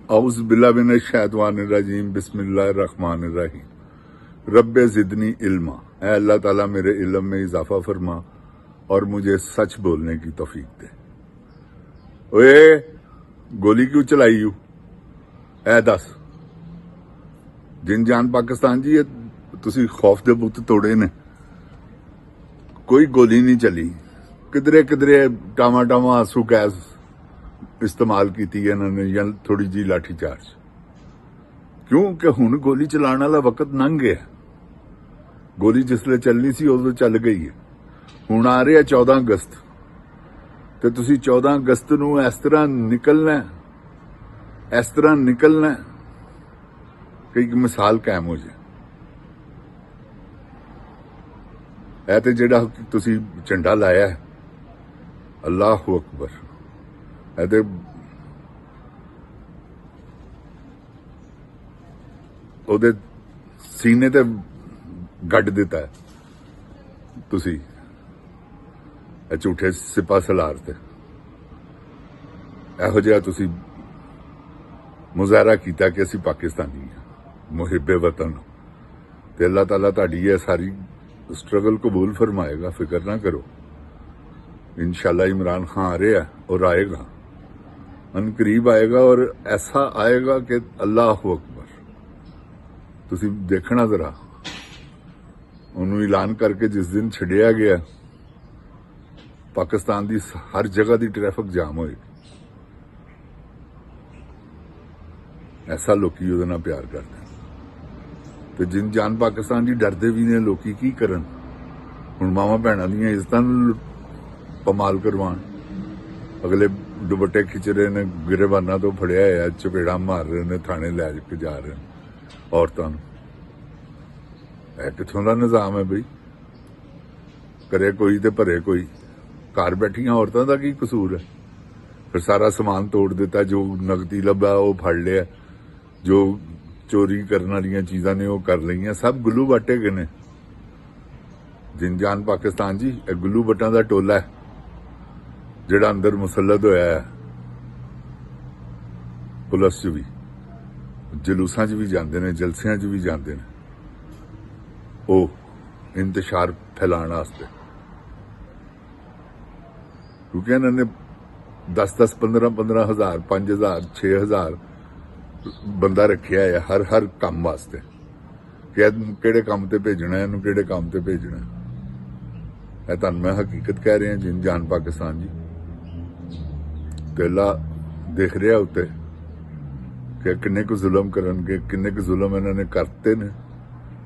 औज़ बिल्लाहि मिनश शैतानिर रजीम बिस्मिल्लाहिर रहमानिर रहीम रब्बे ज़िदनी इल्मा। ऐ अल्लाह ताला मेरे इल्म में इजाफा फरमा और मुझे सच बोलने की तौफीक दे। ओए गोली क्यों चलाई यू? ऐ दस जिन जान पाकिस्तान जी, तुसी खौफ दे बुत तोड़े ने, कोई गोली नहीं चली। किधरे किधरे टामा टामा आंसू गैस इस्तेमाल की इन्होंने या थोड़ी जी लाठी चार्ज। क्योंकि हुण गोली चलाने वाला वक्त लंघ गया। गोली जिसले चलनी सी उदों चल गई है। हुण आ रहा 14 अगस्त, तो तुसी 14 अगस्त नूं इस तरह निकलना कि एक मिसाल कायम हो जाए। ऐ ते जिहड़ा तुसी झंडा लाया है, अल्लाह अकबर, ऐ ते ओदे सीने ते गड्ड दिता है तुसी झूठे सिपा सलार ते। एहो जिहा तुसी मुजाहरा कीता कि असीं पाकिस्तानी हां, मुहिब्बे वतन। ते अल्लाह ताला तुहाडी ये सारी स्ट्रगल कबूल फरमाएगा, फिक्र ना करो। इंशाअल्लाह इमरान खान आ रहा है और आएगा, अनकरीब आएगा, और ऐसा आएगा कि अल्लाह अकबर। तुसी देखना जरा, उन्होंने ऐलान करके जिस दिन छड़िया गया, पाकिस्तान की हर जगह की ट्रैफिक जाम होएगी। ऐसा लोकी उहदे नाल प्यार करते हैं। तो जिन जान पाकिस्तान की डरते भी ने लोकी की करन। हुण मावां भैणां दीयां इज्जतां पमाल करवाण, अगले दुपट्टे खिच रहे ने, गिरेबाना तो फड़िया है, चपेड़ा मार रहे ने, थाने लैके जा रहे हैं औरतां नूं। ऐ कित्थों दा निजाम है बई? करे कोई ते भरे कोई। घर बैठियां औरतां दा की कसूर है? फिर सारा समान तोड़ दिता, जो नगदी लभा वो फड़ लिया, जो चोरी करने वाली चीज़ां ने वो कर लियां, सब गुल्लू बाटे गए ने। जिन जान पाकिस्तान जी, ए गुल्लू बट्टां दा टोला है जिहड़ा अंदर मुसलत होया है। पुलिस च भी, जलूसां च भी जांदे ने, जलसियां च भी जांदे ने, ओ इंतशार फैलाने वास्ते। क्योंकि इन्होंने 10-10, 15-15 हज़ार, 5,000, 6,000 बंदा रखिया है हर काम वास्ते कि किहड़े काम ते भेजना, इहनूं किहड़े काम ते भेजना। है तुहानूं मैं हकीकत कह रहा जिन जान पाकिस्तान जी। ते अल्लाह देख रहा उत्ते कि किन्ने को जुल्म करनगे, किन्ने को जुल्म इन्होंने करते ने।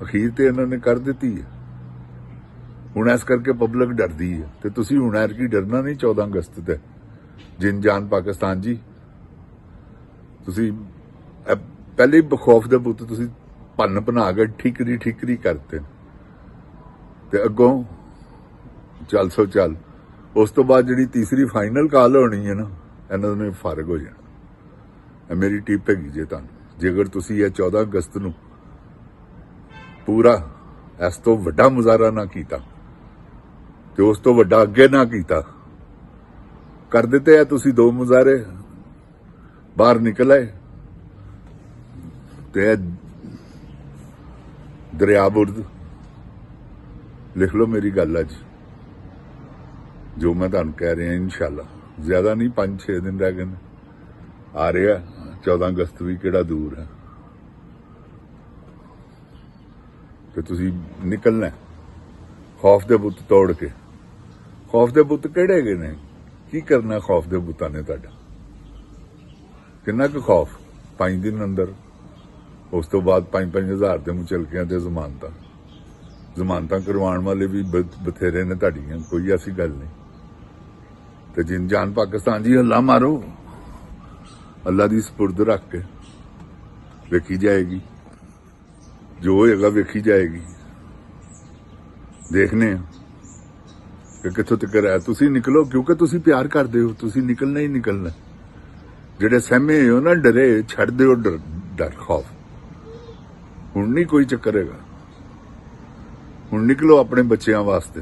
अखीर ते इन्होंने कर दिती है। हुण इस करके पब्लिक डरदी है। तो तुसी हुण ऐरकी डरना नहीं 14 अगस्त ते जिन जान पाकिस्तान जी। तुसी पहले ही बखौफ दे पुत तुसी भन्न भना के ठीकरी करते, ते अगों चल सो चल। उस तो बाद जिहड़ी तीसरी फाइनल कॉल होनी है ना, इन्हां ने फारग हो जाना। मेरी टिप हैगी जे तुहानूं, जेकर तुसी ये 14 अगस्त नूं पूरा इस तो वड्डा मुजाहरा ना कीता, ते उस तो वड्डा अगे ना कीता, कर दिते है तुसी 2 मुजाहरे, बाहर निकल आए, ते दरिया बुर्द लिख लो मेरी गल अज जो मैं तुहानूं कह रहा। इंशाअल्लाह ज्यादा नहीं, 5-6 दिन रह गए आ रहा। 14 अगस्त भी किहड़ा दूर है। तो तुसी निकलना खौफ दे बुत तोड़ के। खौफ दे बुत किहड़े गए ने? की करना खौफ दे बुतां ने तुहाडा? किन्ना क खौफ? 5 दिन अंदर, उस तो बाद 5-5 हज़ार के मुचलकियां ते जमानतां करवाने वाले भी बथेरे ने तुहाडियां, कोई ऐसी गल नहीं। तो जिन जान पाकिस्तान जी, हल्ला मारो, अल्लाह दी सपुर्द रख के वेखी जाएगी, जो होएगा वेखी जाएगी। देखने कि कित्थों तक है। तुसी निकलो, क्योंकि तुसी प्यार करदे हो, तुसी निकलना ही निकलना। जेडे सहमे हो ना, डरे, छड़ दो डर खौफ। हुण नहीं कोई चक्कर हैगा। हुण निकलो अपने बच्चों वास्ते।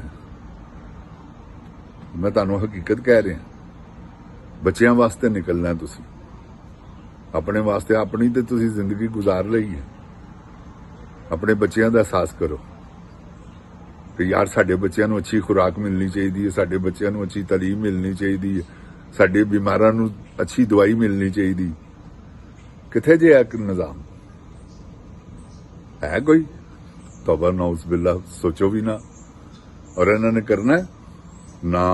मैं तुहानूं हकीकत कह रहा, बच्चों वास्ते निकलना तुसी। ਆਪਣੇ ਵਾਸਤੇ ਆਪਣੀ ਤੇ ਤੁਸੀਂ ਜ਼ਿੰਦਗੀ ਗੁਜ਼ਾਰ ਲਈ ਹੈ। ਆਪਣੇ ਬੱਚਿਆਂ ਦਾ ਅਹਿਸਾਸ ਕਰੋ ਕਿ ਯਾਰ ਸਾਡੇ ਬੱਚਿਆਂ ਨੂੰ ਅੱਛੀ ਖੁਰਾਕ ਮਿਲਣੀ ਚਾਹੀਦੀ ਹੈ, ਸਾਡੇ ਬੱਚਿਆਂ ਨੂੰ ਅੱਛੀ ਤਾਲੀਮ ਮਿਲਣੀ ਚਾਹੀਦੀ ਹੈ, ਸਾਡੇ ਬਿਮਾਰਾਂ ਨੂੰ ਅੱਛੀ ਦਵਾਈ ਮਿਲਣੀ ਚਾਹੀਦੀ। ਕਿੱਥੇ ਜੇ ਇੱਕ ਨਿਜ਼ਾਮ ਹੈ ਕੋਈ? ਤੌਬਾ ਨੌਜ਼ ਬਿल्ला, ਸੋਚੋ ਵੀ ਨਾ। ਔਰ ਇਹਨਾਂ ਨੇ ਕਰਨਾ ਨਾ,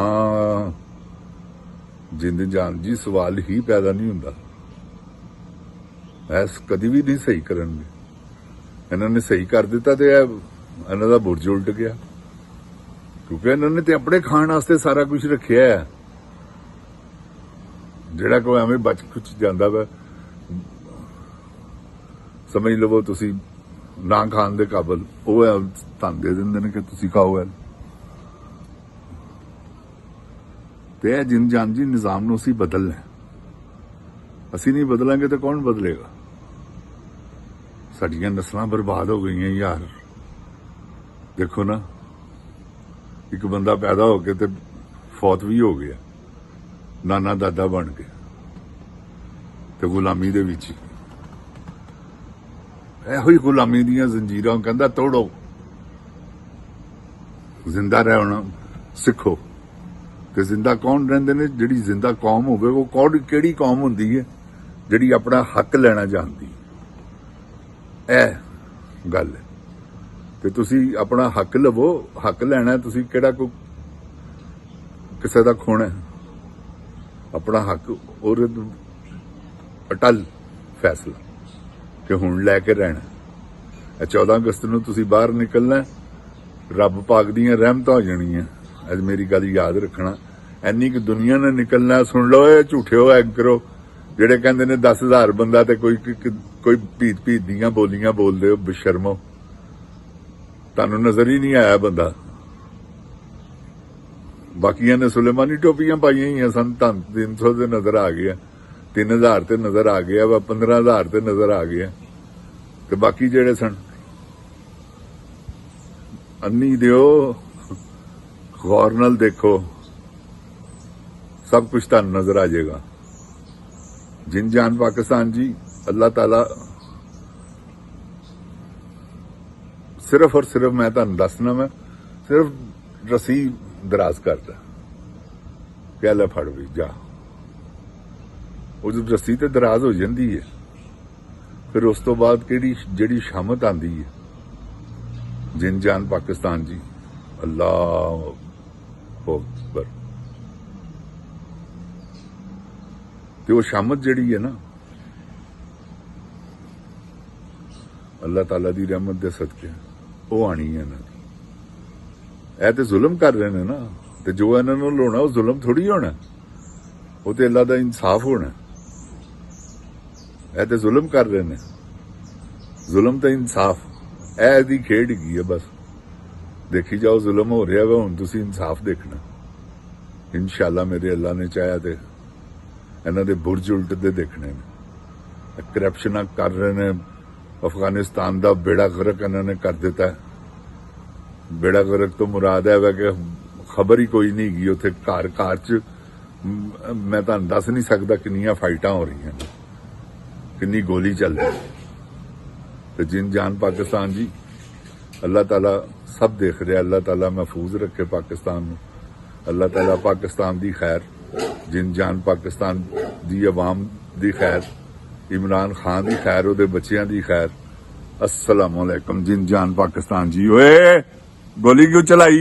ਜਿੰਦ ਜਾਨ ਜੀ ਸਵਾਲ ਹੀ ਪੈਦਾ ਨਹੀਂ ਹੁੰਦਾ। ਐਸ ਕਦੀ ਵੀ ਨਹੀਂ ਸਹੀ ਕਰਨਗੇ। ਇਹਨਾਂ ਨੇ ਸਹੀ ਕਰ ਦਿੱਤਾ ਤੇ ਇਹਨਾਂ ਦਾ ਬੁਰਜ ਉਲਟ ਗਿਆ, ਕਿਉਂਕਿ ਇਹਨਾਂ ਨੇ ਤੇ ਆਪਣੇ ਖਾਣ ਵਾਸਤੇ ਸਾਰਾ ਕੁਝ ਰੱਖਿਆ ਹੈ। ਜਿਹੜਾ ਕੋਈ ਐਵੇਂ ਬਚ ਕੁਝ ਜਾਂਦਾ ਵਾ, ਸਮਝ ਲਵੋ ਤੁਸੀਂ ਨਾ ਖਾਣ ਦੇ ਕਾਬਲ, ਉਹ ਤੁਹਾਨੂੰ ਦੇ ਦਿੰਦੇ ਨੇ ਕਿ ਤੁਸੀਂ ਖਾਓ। ਹੈ ਤੇ ਇਹ ਜਿੰਦ ਜਾਨ ਜੀ ਨਿਜ਼ਾਮ ਨੂੰ ਅਸੀਂ ਬਦਲਣਾ। ਅਸੀਂ ਨਹੀਂ ਬਦਲਾਂਗੇ ਤਾਂ ਕੌਣ ਬਦਲੇਗਾ? ਸਾਡੀਆਂ ਨਸਲਾਂ ਬਰਬਾਦ ਹੋ ਗਈਆਂ ਯਾਰ। ਦੇਖੋ ਨਾ, ਇੱਕ ਬੰਦਾ ਪੈਦਾ ਹੋ ਕੇ ਤੇ ਫੌਤ ਵੀ ਹੋ ਗਿਆ, ਨਾਨਾ ਦਾਦਾ ਬਣ ਗਿਆ ਤੇ ਗੁਲਾਮੀ ਦੇ ਵਿੱਚ। ਇਹੋ ਹੀ ਗੁਲਾਮੀ ਦੀਆਂ ਜ਼ੰਜੀਰਾਂ ਕਹਿੰਦਾ ਤੋੜੋ, ਜ਼ਿੰਦਾ ਰਹਿਣਾ ਸਿੱਖੋ। ਤੇ ਜ਼ਿੰਦਾ ਕੌਣ ਰਹਿੰਦੇ ਨੇ? ਜਿਹੜੀ ਜ਼ਿੰਦਾ ਕੌਮ ਹੋਵੇ ਉਹ ਕਿਹੜੀ ਕੌਮ ਹੁੰਦੀ ਹੈ? ਜਿਹੜੀ ਆਪਣਾ ਹੱਕ ਲੈਣਾ ਜਾਣਦੀ। ਇਹ ਗੱਲ ਹੈ। ਤੇ ਤੁਸੀਂ ਆਪਣਾ ਹੱਕ ਲਵੋ। ਹੱਕ ਲੈਣਾ, ਤੁਸੀਂ ਕਿਹੜਾ ਕੋਈ ਕਿਸੇ ਦਾ ਖੋਣਾ? ਆਪਣਾ ਹੱਕ ਔਰ ਅਟਲ ਫੈਸਲਾ ਕਿ ਹੁਣ ਲੈ ਕੇ ਰਹਿਣਾ। 14 ਅਗਸਤ ਨੂੰ ਤੁਸੀਂ ਬਾਹਰ ਨਿਕਲਣਾ, ਰੱਬ ਪਾਕ ਦੀਆਂ ਰਹਿਮਤਾਂ ਹੋ ਜਾਣੀਆਂ। ਅੱਜ ਮੇਰੀ ਗੱਲ ਯਾਦ ਰੱਖਣਾ, ਇੰਨੀ ਕਿ ਦੁਨੀਆ ਨੇ ਨਿਕਲਣਾ। ਸੁਣ ਲਓ ਇਹ ਝੂਠਿਓ ਐਂਕਰੋ ਜਿਹੜੇ ਕਹਿੰਦੇ ਨੇ 10,000 ਬੰਦਾ ਤੇ ਕੋਈ ਭੀਤ ਦੀਆਂ ਬੋਲੀਆਂ ਬੋਲਦੇ ਹੋ, ਬੇਸ਼ਰਮੋ। ਤੁਹਾਨੂੰ ਨਜ਼ਰ ਹੀ ਨਹੀਂ ਆਇਆ ਬੰਦਾ। ਬਾਕੀਆਂ ਨੇ ਸੁਲੇਮਾਨੀ ਟੋਪੀਆਂ ਪਾਈਆਂ ਹੀ ਸਨ, ਤੁਹਾਨੂੰ 300 ਤੇ ਨਜ਼ਰ ਆ ਗਿਆ, 3000 ਤੇ ਨਜ਼ਰ ਆ ਗਿਆ ਵਾ, 15,000 ਤੇ ਨਜ਼ਰ ਆ ਗਿਆ। ਤੇ ਬਾਕੀ ਜਿਹੜੇ ਸਨ ਅੰਨੀ ਦਿਓ, ਗੌਰ ਨਾਲ ਦੇਖੋ, ਸਭ ਕੁਝ ਤੁਹਾਨੂੰ ਨਜ਼ਰ ਆ ਜਾਏਗਾ। ਜਿੰਦ ਜਾਨ ਪਾਕਿस्तान जी, अल्लाह ताला सिर्फ और सिर्फ मैं ਤੁਹਾਨੂੰ ਦੱਸਣਾ, ਮੈਂ ਸਿਰਫ ਰਸੀ ਦਰਾਜ਼ ਕਰਦਾ ਕਿ ਲੈ ਫੜ ਵੀ ਜਾ। ਉਹ ਜਦ ਰਸੀ ਤੇ ਦਰਾਜ਼ ਹੋ ਜਾਂਦੀ ਹੈ, ਫਿਰ ਉਸ ਤੋਂ ਬਾਅਦ ਜਿਹੜੀ ਸ਼ਾਮਤ ਆਂਦੀ ਹੈ। ਜਿੰਦ ਜਾਨ ਪਾਕਿस्तान जी, ਅੱਲਾਹ ਅਕਬਰ। ਤੇ ਉਹ ਸ਼ਾਮਤ ਜਿਹੜੀ ਹੈ ਨਾ, ਅੱਲਾਹ ਤਾਲਾ ਦੀ ਰਹਿਮਤ ਦੇ ਸਦਕੇ ਉਹ ਆਣੀ ਹੈ ਇਹਨਾਂ ਦੀ। ਇਹ ਤੇ ਜ਼ੁਲਮ ਕਰ ਰਹੇ ਨੇ ਨਾ, ਤੇ ਜੋ ਇਹਨਾਂ ਨੂੰ ਲੋਣਾ ਉਹ ਜ਼ੁਲਮ ਥੋੜੀ ਹੋਣਾ, ਉਹ ਤੇ ਅੱਲਾਹ ਦਾ ਇਨਸਾਫ ਹੋਣਾ। ਇਹ ਤੇ ਜ਼ੁਲਮ ਕਰ ਰਹੇ ਨੇ, ਜ਼ੁਲਮ ਤੇ ਇਨਸਾਫ, ਇਹ ਦੀ ਖੇਡ ਹੈਗੀ ਹੈ। ਬਸ ਦੇਖੀ ਜਾਓ, ਜ਼ੁਲਮ ਹੋ ਰਿਹਾ ਵਾ, ਹੁਣ ਤੁਸੀਂ ਇਨਸਾਫ ਦੇਖਣਾ। ਇਨਸ਼ਾਅੱਲਾ ਮੇਰੇ ਅੱਲਾਹ ਨੇ ਚਾਹਿਆ ਤੇ ਇਹਨਾਂ ਦੇ ਬੁਰਜ ਉਲਟਦੇ ਦੇਖਣੇ ਨੇ। ਕਰਪਸ਼ਨਾਂ ਕਰ ਰਹੇ ਨੇ, ਅਫਗਾਨਿਸਤਾਨ ਦਾ ਬੇੜਾ ਗਰਕ ਇਹਨਾਂ ਨੇ ਕਰ ਦਿੱਤਾ। ਬੇੜਾ ਗਰਕ ਤੋਂ ਮੁਰਾਦ ਹੈ ਕਿ ਖਬਰ ਹੀ ਕੋਈ ਨਹੀਂ ਹੈਗੀ ਉੱਥੇ। ਘਰ ਚ ਮੈਂ ਤੁਹਾਨੂੰ ਦੱਸ ਨਹੀਂ ਸਕਦਾ ਕਿੰਨੀਆਂ ਫਾਈਟਾਂ ਹੋ ਰਹੀਆਂ ਨੇ, ਕਿੰਨੀ ਗੋਲੀ ਚੱਲ ਰਹੀ। ਤੇ ਜਿੰਦ ਜਾਨ ਪਾਕਿस्तान जी, ਅੱਲਾਹ ਤਾਲਾ ਸਭ ਦੇਖ ਰਿਹਾ। ਅੱਲਾਹ ਤਾਲਾ ਮਹਿਫੂਜ਼ ਰੱਖੇ ਪਾਕਿस्तान ਨੂੰ। ਅੱਲਾਹ ਤਾਲਾ ਪਾਕਿस्तान ਦੀ ਖੈਰ, ਜਿੰਦ ਜਾਨ ਪਾਕਿस्तान ਦੀ ਆਵਾਮ ਦੀ ਖੈਰ, इमरान खान की खैर, ਉਹਦੇ ਬੱਚਿਆਂ ਦੀ खैर। अस्सलाम वालेकुम। जिंद जान पाकिस्तान जी। ओए गोली क्यों चलाई?